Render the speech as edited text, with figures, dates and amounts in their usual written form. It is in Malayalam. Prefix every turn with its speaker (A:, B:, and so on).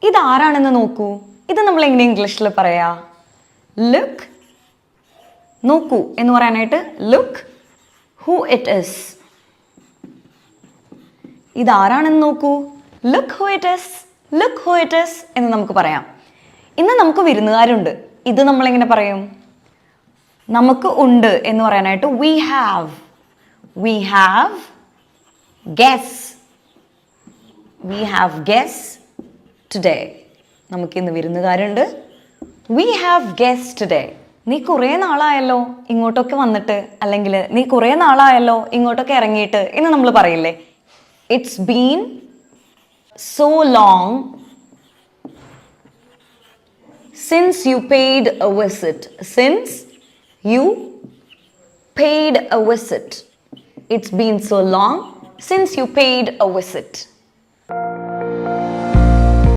A: ഇതാരാണെന്ന് നോക്കൂ. ഇത് നമ്മൾ എങ്ങനെ ഇംഗ്ലീഷിൽ പറയാ? ലുക്ക്, നോക്കൂ എന്ന് പറയാനായിട്ട് ലുക്ക് ഹൂ ഇറ്റ് ഈസ്. ഇതാരാണെന്ന് നോക്കൂ. Look who it is, look who it is എന്ന് നമുക്ക് പറയാം. ഇന്ന് നമുക്ക് വിരുന്നുകാരുണ്ട്. ഇത് നമ്മളെങ്ങനെ പറയും? നമുക്ക് ഉണ്ട് എന്ന് പറയാനായിട്ട് we have guests. We have guests today. നമുക്കിന്ന് വിരുന്നുകാരുണ്ട്. We have guests today. നീ കുറേ നാളായല്ലോ ഇങ്ങോട്ടൊക്കെ വന്നിട്ട്, അല്ലെങ്കിൽ നീ കുറേ നാളായല്ലോ ഇങ്ങോട്ടൊക്കെ ഇറങ്ങിയിട്ട് എന്ന് നമ്മൾ പറയില്ലേ? It's been so long since you paid a visit. Since you paid a visit. It's been so long since you paid a visit.